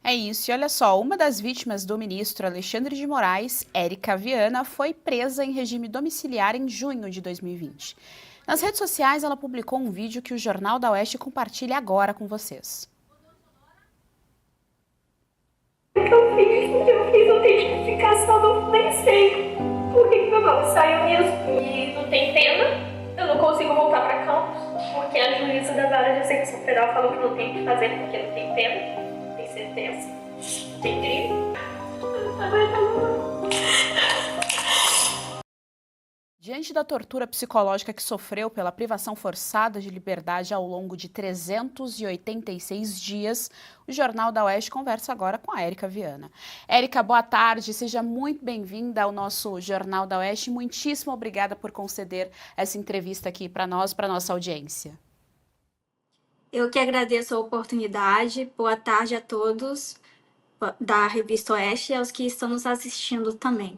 É isso, e olha só, uma das vítimas do ministro Alexandre de Moraes, Érica Viana, foi presa em regime domiciliar em junho de 2020. Nas redes sociais, ela publicou um vídeo que o Jornal da Oeste compartilha agora com vocês. Eu fiz autentificação, não nem sei por que meu nome saiu mesmo. E não tem pena, eu não consigo voltar para Campos, porque a juíza da Vara de Execução Federal falou que não tem o que fazer porque não tem pena, tem sentença, tem crime. Diante da tortura psicológica que sofreu pela privação forçada de liberdade ao longo de 386 dias, o Jornal da Oeste conversa agora com a Érica Viana. Érica, boa tarde, seja muito bem-vinda ao nosso Jornal da Oeste. Muitíssimo obrigada por conceder essa entrevista aqui para nós, para nossa audiência. Eu que agradeço a oportunidade. Boa tarde a todos da Revista Oeste e aos que estão nos assistindo também.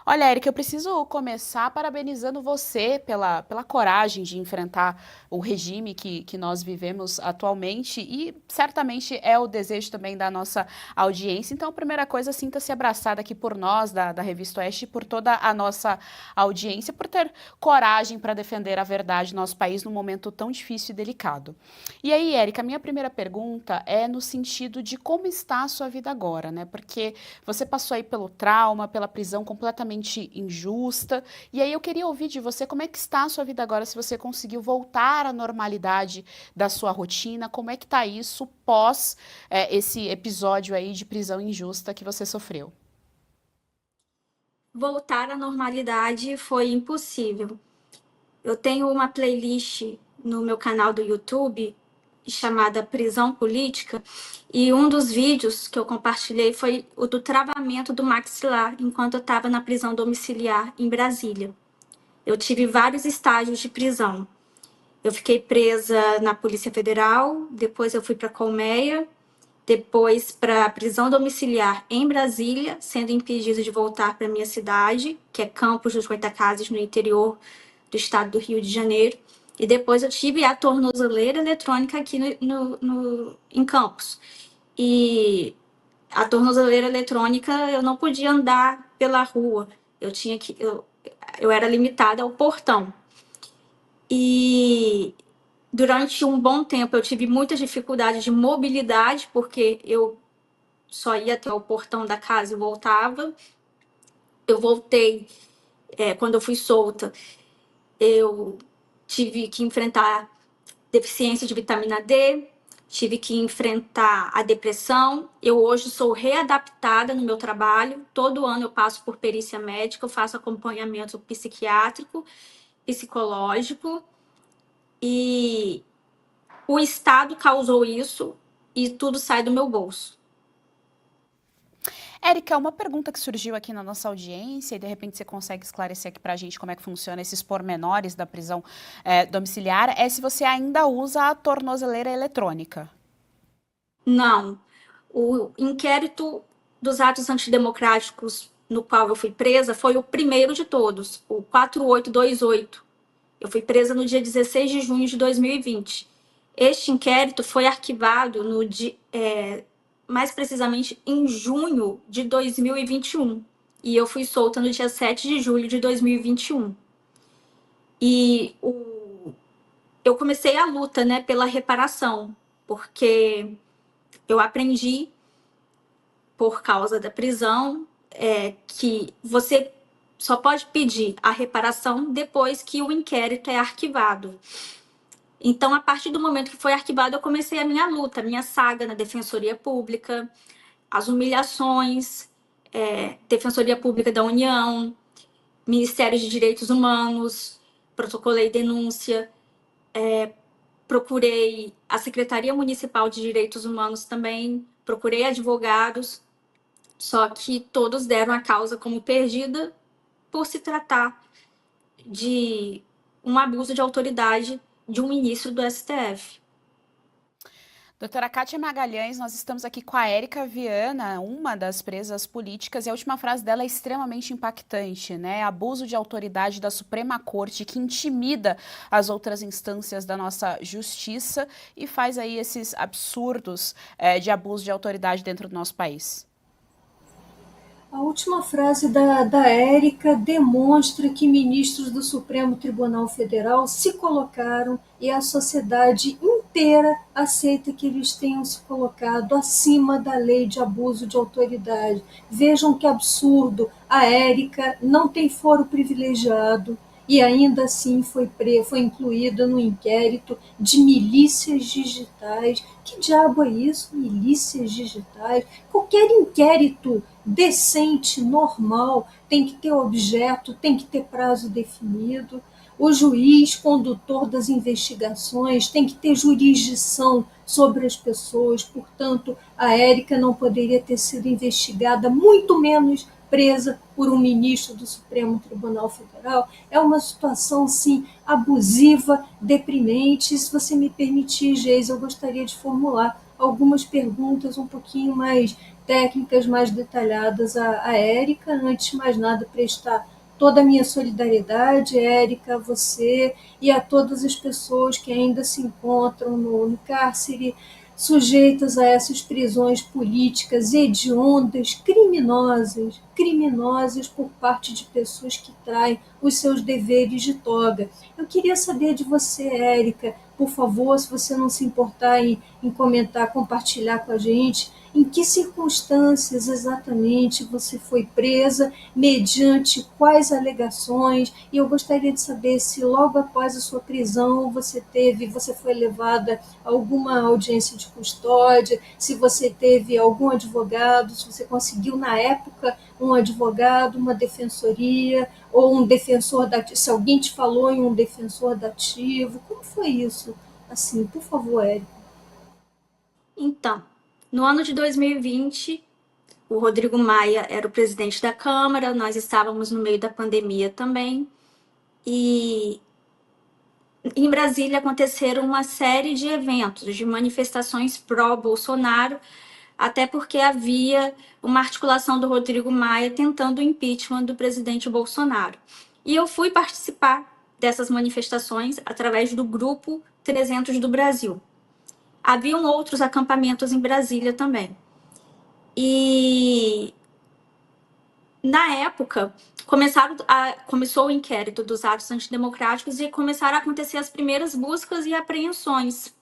Olha, Érica, eu preciso começar parabenizando você pela coragem de enfrentar o regime que nós vivemos atualmente e certamente é o desejo também da nossa audiência. Então, a primeira coisa, sinta-se abraçada aqui por nós, da Revista Oeste, e por toda a nossa audiência, por ter coragem para defender a verdade no nosso país num momento tão difícil e delicado. E aí, Érica, a minha primeira pergunta é no sentido de como está a sua vida agora, né? Porque você passou aí pelo trauma, pela prisão completamente injusta. E aí eu queria ouvir de você como é que está a sua vida agora, se você conseguiu voltar à normalidade da sua rotina, como é que está isso pós esse episódio aí de prisão injusta que você sofreu? Voltar à normalidade foi impossível. Eu tenho uma playlist no meu canal do YouTube chamada Prisão Política e um dos vídeos que eu compartilhei foi o do travamento do maxilar enquanto eu estava na prisão domiciliar em Brasília. Eu tive vários estágios de prisão. Eu fiquei presa na Polícia Federal, depois eu fui para a Colmeia, depois para a prisão domiciliar em Brasília, sendo impedida de voltar para minha cidade, que é Campos dos Goytacazes, no interior do estado do Rio de Janeiro. E depois eu tive a tornozeleira eletrônica aqui em Campos. E a tornozeleira eletrônica, eu não podia andar pela rua. Eu era limitada ao portão. E durante um bom tempo eu tive muitas dificuldades de mobilidade, porque eu só ia até o portão da casa e voltava. Eu voltei, quando eu fui solta, eu tive que enfrentar deficiência de vitamina D, tive que enfrentar a depressão. Eu hoje sou readaptada no meu trabalho. Todo ano eu passo por perícia médica, eu faço acompanhamento psiquiátrico, psicológico. E o Estado causou isso e tudo sai do meu bolso. Érica, uma pergunta que surgiu aqui na nossa audiência, e de repente você consegue esclarecer aqui para a gente como é que funciona esses pormenores da prisão domiciliar, é se você ainda usa a tornozeleira eletrônica. Não. O inquérito dos atos antidemocráticos no qual eu fui presa foi o primeiro de todos, o 4828. Eu fui presa no dia 16 de junho de 2020. Este inquérito foi arquivado mais precisamente em junho de 2021. E eu fui solta no dia 7 de julho de 2021. Eu comecei a luta, né, pela reparação, porque eu aprendi, por causa da prisão, que você só pode pedir a reparação depois que o inquérito é arquivado. Então, a partir do momento que foi arquivado, eu comecei a minha luta, a minha saga na Defensoria Pública, as humilhações, Defensoria Pública da União, Ministério de Direitos Humanos, protocolei denúncia, procurei a Secretaria Municipal de Direitos Humanos também, procurei advogados, só que todos deram a causa como perdida por se tratar de um abuso de autoridade de um ministro do STF. Doutora Kátia Magalhães, nós estamos aqui com a Érica Viana, uma das presas políticas, e a última frase dela é extremamente impactante, né? Abuso de autoridade da Suprema Corte que intimida as outras instâncias da nossa justiça e faz aí esses absurdos de abuso de autoridade dentro do nosso país. A última frase da Érica demonstra que ministros do Supremo Tribunal Federal se colocaram e a sociedade inteira aceita que eles tenham se colocado acima da lei de abuso de autoridade. Vejam que absurdo, a Érica não tem foro privilegiado e ainda assim foi incluída no inquérito de milícias digitais. Que diabo é isso, milícias digitais? Qualquer inquérito decente, normal, tem que ter objeto, tem que ter prazo definido. O juiz, condutor das investigações, tem que ter jurisdição sobre as pessoas, portanto, a Érica não poderia ter sido investigada, muito menos presa por um ministro do Supremo Tribunal Federal. É uma situação, sim, abusiva, deprimente. Se você me permitir, Geis, eu gostaria de formular algumas perguntas um pouquinho mais técnicas, mais detalhadas à Érica. Antes de mais nada, prestar toda a minha solidariedade, Érica, a você e a todas as pessoas que ainda se encontram no cárcere, sujeitas a essas prisões políticas hediondas, criminosas por parte de pessoas que traem os seus deveres de toga. Eu queria saber de você, Érica, por favor, se você não se importar em comentar, compartilhar com a gente, em que circunstâncias exatamente você foi presa, mediante quais alegações, e eu gostaria de saber se logo após a sua prisão você foi levada a alguma audiência de custódia, se você teve algum advogado, se você conseguiu na época um advogado, uma defensoria, ou um defensor dativo, se alguém te falou em um defensor dativo, como foi isso? Assim, por favor, Érica. Então, no ano de 2020, o Rodrigo Maia era o presidente da Câmara, nós estávamos no meio da pandemia também, e em Brasília aconteceram uma série de eventos, de manifestações pró-Bolsonaro, até porque havia uma articulação do Rodrigo Maia tentando o impeachment do presidente Bolsonaro. E eu fui participar dessas manifestações através do Grupo 300 do Brasil. Haviam outros acampamentos em Brasília também. E, na época, começou o inquérito dos atos antidemocráticos e começaram a acontecer as primeiras buscas e apreensões.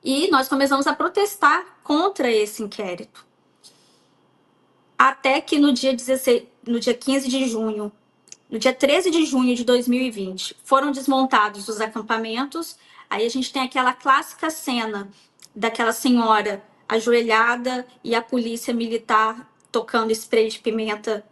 E nós começamos a protestar contra esse inquérito. Até que no dia 15 de junho, no dia 13 de junho de 2020, foram desmontados os acampamentos. Aí a gente tem aquela clássica cena daquela senhora ajoelhada e a polícia militar tocando spray de pimenta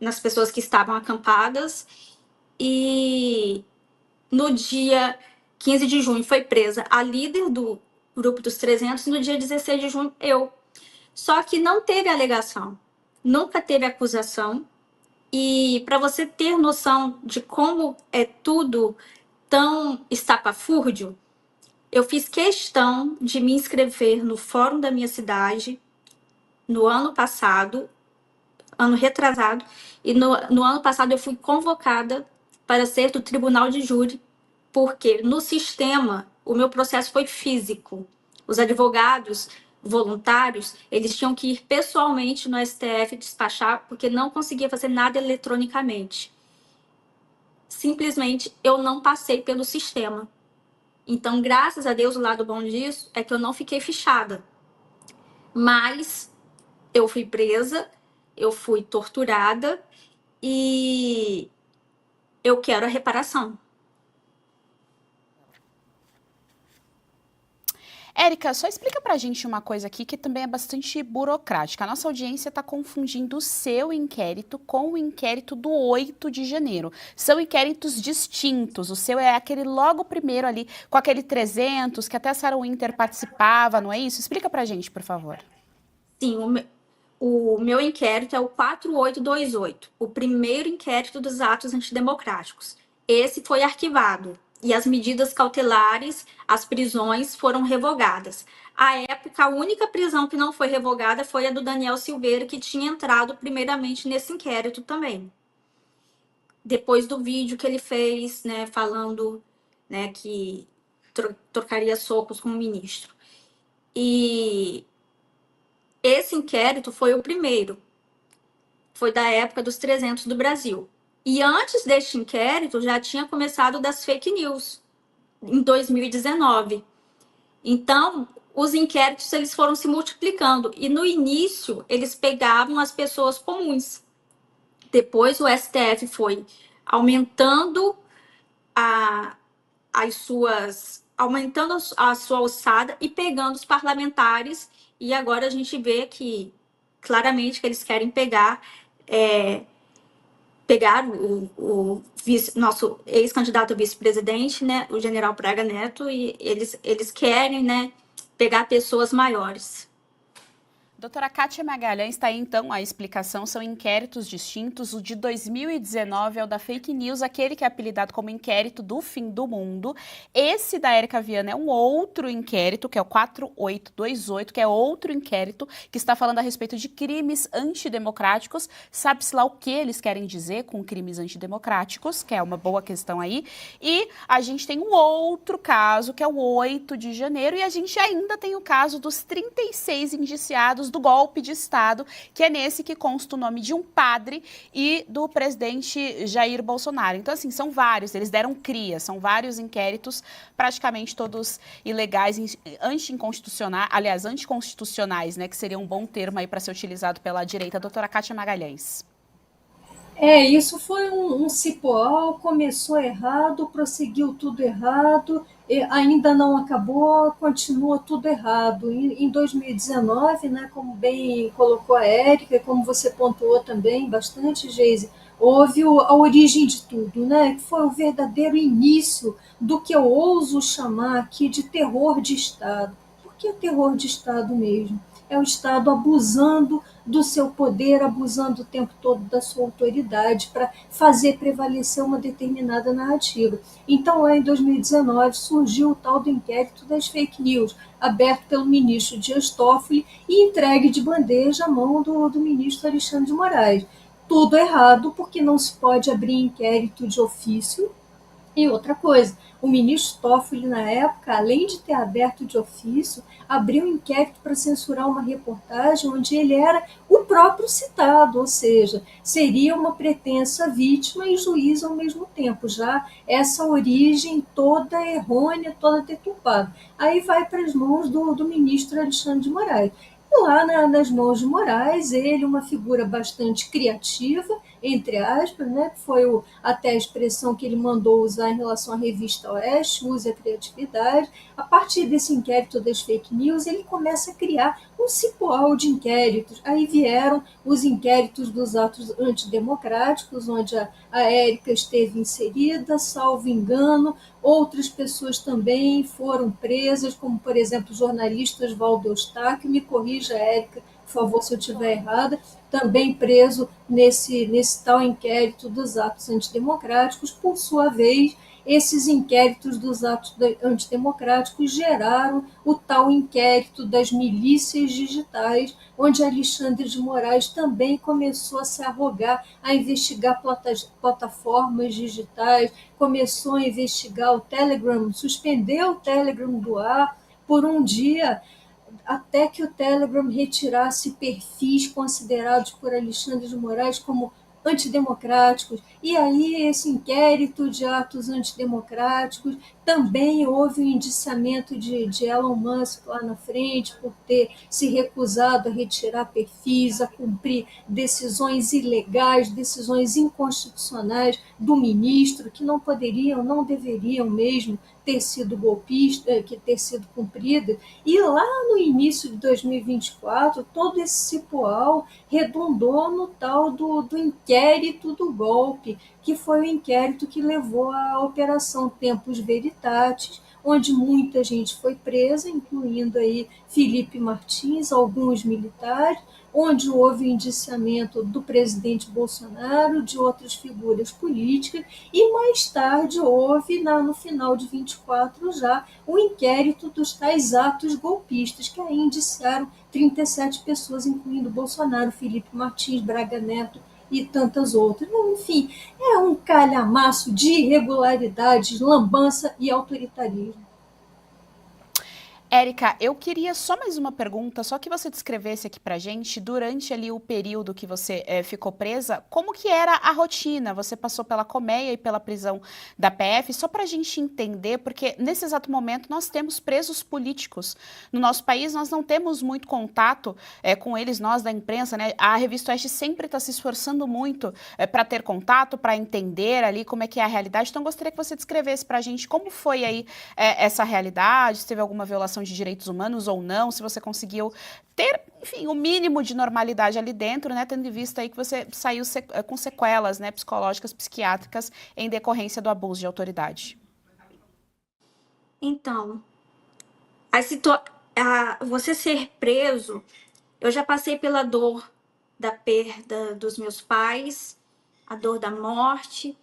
nas pessoas que estavam acampadas. E no dia 15 de junho foi presa a líder do grupo dos 300 e no dia 16 de junho eu. Só que não teve alegação, nunca teve acusação. E para você ter noção de como é tudo tão estapafúrdio, eu fiz questão de me inscrever no fórum da minha cidade no ano passado, ano retrasado, e no ano passado eu fui convocada para ser do tribunal de júri, porque no sistema o meu processo foi físico. Os advogados voluntários, eles tinham que ir pessoalmente no STF despachar, porque não conseguia fazer nada eletronicamente. Simplesmente eu não passei pelo sistema. Então, graças a Deus, o lado bom disso é que eu não fiquei fichada. Mas eu fui presa, eu fui torturada e eu quero a reparação. Érica, só explica pra gente uma coisa aqui que também é bastante burocrática. A nossa audiência está confundindo o seu inquérito com o inquérito do 8 de janeiro. São inquéritos distintos. O seu é aquele logo primeiro ali, com aquele 300, que até a Sarah Winter participava, não é isso? Explica pra gente, por favor. Sim, o meu inquérito é o 4828, o primeiro inquérito dos atos antidemocráticos. Esse foi arquivado. e as medidas cautelares, as prisões foram revogadas. À época, a única prisão que não foi revogada foi a do Daniel Silveira, que tinha entrado primeiramente nesse inquérito também. Depois do vídeo que ele fez, né, falando, né, que trocaria socos com o ministro. E esse inquérito foi o primeiro. Foi da época dos 300 do Brasil. E antes deste inquérito, já tinha começado das fake news, em 2019. Então, os inquéritos eles foram se multiplicando. E no início, eles pegavam as pessoas comuns. Depois, o STF foi aumentando aumentando a sua alçada e pegando os parlamentares. E agora a gente vê que, claramente, que eles querem pegar nosso ex-candidato a vice-presidente, né, o general Braga Neto, e eles querem, né, pegar pessoas maiores. Doutora Kátia Magalhães, está aí então a explicação, são inquéritos distintos. O de 2019 é o da fake news, aquele que é apelidado como inquérito do fim do mundo. Esse da Érica Viana é um outro inquérito, que é o 4828, que é outro inquérito que está falando a respeito de crimes antidemocráticos. Sabe-se lá o que eles querem dizer com crimes antidemocráticos, que é uma boa questão aí. E a gente tem um outro caso, que é o 8 de janeiro, e a gente ainda tem o caso dos 36 indiciados do golpe de Estado, que é nesse que consta o nome de um padre e do presidente Jair Bolsonaro. Então, assim, são vários, eles deram cria, são vários inquéritos, praticamente todos ilegais, anticonstitucionais, né, que seria um bom termo aí para ser utilizado pela direita. Doutora Kátia Magalhães. Isso foi um cipoal, começou errado, prosseguiu tudo errado, ainda não acabou, continua tudo errado. Em 2019, né, como bem colocou a Érica, como você pontuou também bastante, Geise, houve a origem de tudo, né, que foi o verdadeiro início do que eu ouso chamar aqui de terror de Estado. Por que terror de Estado mesmo? É o Estado abusando do seu poder, abusando o tempo todo da sua autoridade para fazer prevalecer uma determinada narrativa. Então, lá em 2019, surgiu o tal do inquérito das fake news, aberto pelo ministro Dias Toffoli e entregue de bandeja à mão do ministro Alexandre de Moraes. Tudo errado, porque não se pode abrir inquérito de ofício. E outra coisa, o ministro Toffoli, na época, além de ter aberto de ofício, abriu um inquérito para censurar uma reportagem onde ele era o próprio citado, ou seja, seria uma pretensa vítima e juiz ao mesmo tempo, já essa origem toda errônea, toda deturpada. Aí vai para as mãos do ministro Alexandre de Moraes. E lá nas mãos de Moraes, ele, uma figura bastante criativa, entre aspas, né, que foi até a expressão que ele mandou usar em relação à revista Oeste, use a criatividade. A partir desse inquérito das fake news, ele começa a criar um cipoal de inquéritos. Aí vieram os inquéritos dos atos antidemocráticos, onde a Érica esteve inserida, salvo engano, outras pessoas também foram presas, como, por exemplo, o jornalista Oswaldo Eustáquio, me corrija, Érica, por favor, se eu estiver errada, também preso nesse tal inquérito dos atos antidemocráticos. Por sua vez, esses inquéritos dos atos antidemocráticos geraram o tal inquérito das milícias digitais, onde Alexandre de Moraes também começou a se arrogar a investigar plataformas digitais, começou a investigar o Telegram, suspendeu o Telegram do ar por um dia, até que o Telegram retirasse perfis considerados por Alexandre de Moraes como antidemocráticos. E aí esse inquérito de atos antidemocráticos, também houve o indiciamento de Elon Musk lá na frente por ter se recusado a retirar perfis, a cumprir decisões ilegais, decisões inconstitucionais do ministro, que não poderiam, não deveriam mesmo ter sido golpista, que ter sido cumprida. E lá no início de 2024, todo esse cipoal redundou no tal do inquérito do golpe, que foi o inquérito que levou à Operação Tempus Veritatis, onde muita gente foi presa, incluindo aí Felipe Martins, alguns militares, onde houve indiciamento do presidente Bolsonaro, de outras figuras políticas, e mais tarde houve, no final de 24, já o inquérito dos tais atos golpistas, que aí indiciaram 37 pessoas, incluindo Bolsonaro, Felipe Martins, Braga Neto e tantas outras. Enfim, é um calhamaço de irregularidades, lambança e autoritarismo. Érica, eu queria só mais uma pergunta, só que você descrevesse aqui pra gente, durante ali o período que você ficou presa, como que era a rotina? Você passou pela colmeia e pela prisão da PF, só pra gente entender, porque nesse exato momento nós temos presos políticos. No nosso país nós não temos muito contato com eles, nós da imprensa, né? A Revista Oeste sempre está se esforçando muito para ter contato, para entender ali como é que é a realidade. Então gostaria que você descrevesse pra gente como foi aí essa realidade, se teve alguma violação de direitos humanos ou não, se você conseguiu ter, enfim, o mínimo de normalidade ali dentro, né, tendo em vista aí que você saiu com sequelas, né, psicológicas, psiquiátricas em decorrência do abuso de autoridade. Então, você ser preso, eu já passei pela dor da perda dos meus pais, a dor da morte,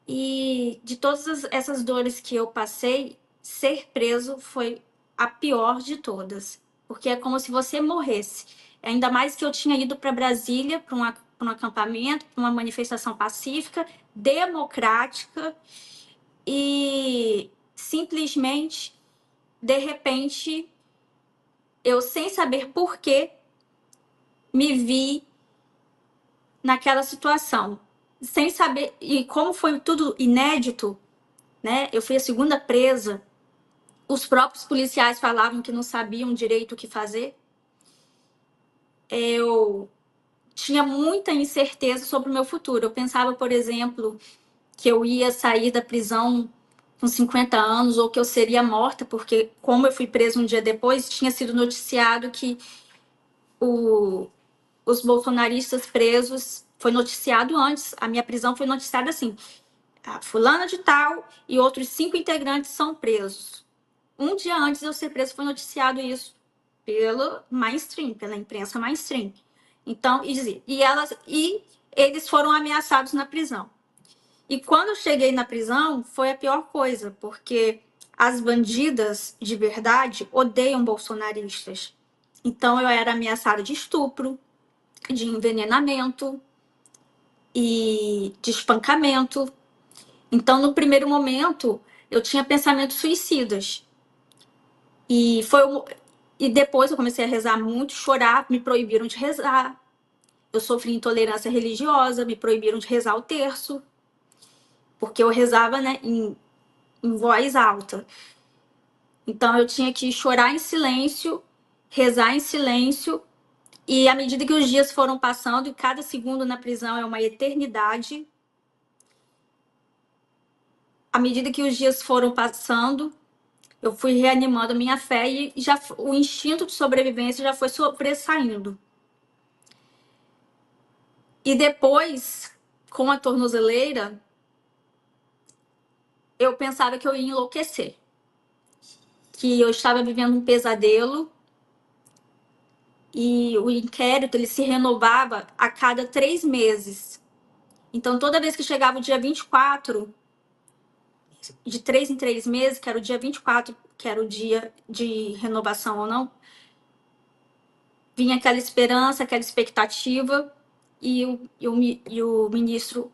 e de todas essas dores que eu passei, ser preso foi a pior de todas, porque é como se você morresse. Ainda mais que eu tinha ido para Brasília, para um acampamento, para uma manifestação pacífica, democrática, e simplesmente, de repente, eu, sem saber por quê, me vi naquela situação. Sem saber, e como foi tudo inédito, né? Eu fui a segunda presa. Os próprios policiais falavam que não sabiam direito o que fazer. Eu tinha muita incerteza sobre o meu futuro. Eu pensava, por exemplo, que eu ia sair da prisão com 50 anos ou que eu seria morta, porque como eu fui presa um dia depois, tinha sido noticiado que os bolsonaristas presos, foi noticiado antes, a minha prisão foi noticiada assim, a fulana de tal e outros 5 integrantes são presos. Um dia antes de eu ser preso foi noticiado isso pelo mainstream, pela imprensa mainstream. Então, e eles foram ameaçados na prisão. E quando eu cheguei na prisão, foi a pior coisa, porque as bandidas de verdade odeiam bolsonaristas. Então, eu era ameaçada de estupro, de envenenamento e de espancamento. Então, no primeiro momento, eu tinha pensamentos suicidas. E depois eu comecei a rezar muito, chorar, me proibiram de rezar. Eu sofri intolerância religiosa, me proibiram de rezar o terço, porque eu rezava, né, em voz alta. Então eu tinha que chorar em silêncio, rezar em silêncio, e à medida que os dias foram passando, e cada segundo na prisão é uma eternidade, à medida que os dias foram passando, eu fui reanimando a minha fé e o instinto de sobrevivência já foi sobressaindo. E depois, com a tornozeleira, eu pensava que eu ia enlouquecer. Que eu estava vivendo um pesadelo e o inquérito ele se renovava a cada 3 meses. Então, toda vez que chegava o dia 24, de 3 em 3 meses, que era o dia 24, que era o dia de renovação ou não, vinha aquela esperança, aquela expectativa, e o ministro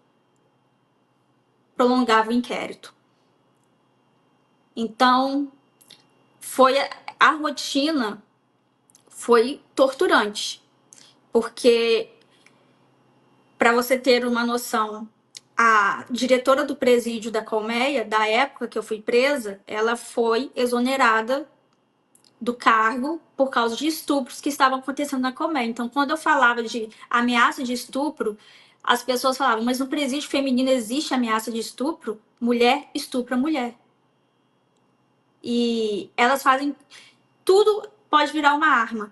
prolongava o inquérito. Então, a rotina foi torturante, porque, para você ter uma noção, a diretora do presídio da Colmeia, da época que eu fui presa, ela foi exonerada do cargo por causa de estupros que estavam acontecendo na Colmeia. Então, quando eu falava de ameaça de estupro, as pessoas falavam, mas no presídio feminino existe ameaça de estupro? Mulher estupra mulher. E elas fazem tudo, pode virar uma arma.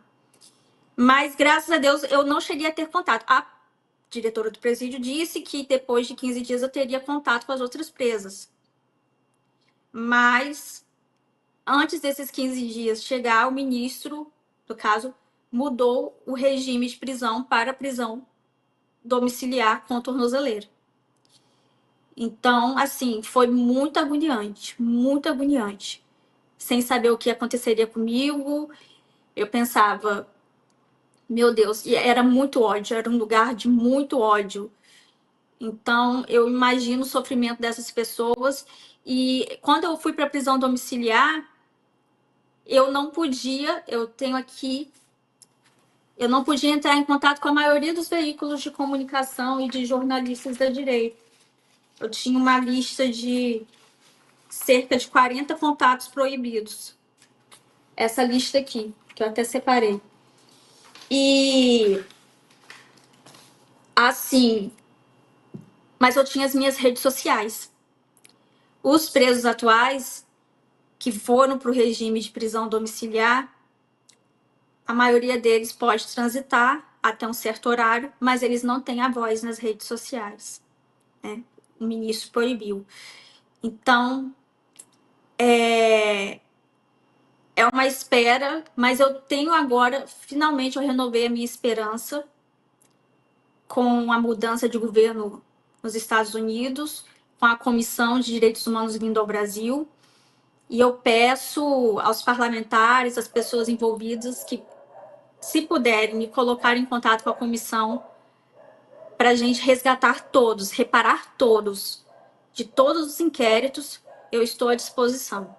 Mas, graças a Deus, eu não cheguei a ter contato. A diretora do presídio disse que depois de 15 dias eu teria contato com as outras presas. Mas antes desses 15 dias chegar, o ministro, no caso, mudou o regime de prisão para prisão domiciliar com tornozeleira. Então, assim, foi muito agoniante, muito agoniante. Sem saber o que aconteceria comigo, eu pensava, meu Deus, e era muito ódio, era um lugar de muito ódio. Então, eu imagino o sofrimento dessas pessoas. E quando eu fui para a prisão domiciliar, eu não podia, eu não podia entrar em contato com a maioria dos veículos de comunicação e de jornalistas da direita. Eu tinha uma lista de cerca de 40 contatos proibidos. Essa lista aqui, que eu até separei. E, assim, mas eu tinha as minhas redes sociais. Os presos atuais que foram para o regime de prisão domiciliar, a maioria deles pode transitar até um certo horário, mas eles não têm a voz nas redes sociais, né? O ministro proibiu. Então, é uma espera, mas eu tenho agora, finalmente eu renovei a minha esperança com a mudança de governo nos Estados Unidos, com a Comissão de Direitos Humanos vindo ao Brasil, e eu peço aos parlamentares, às pessoas envolvidas, que, se puderem, me colocar em contato com a comissão para a gente resgatar todos, reparar todos, de todos os inquéritos, eu estou à disposição.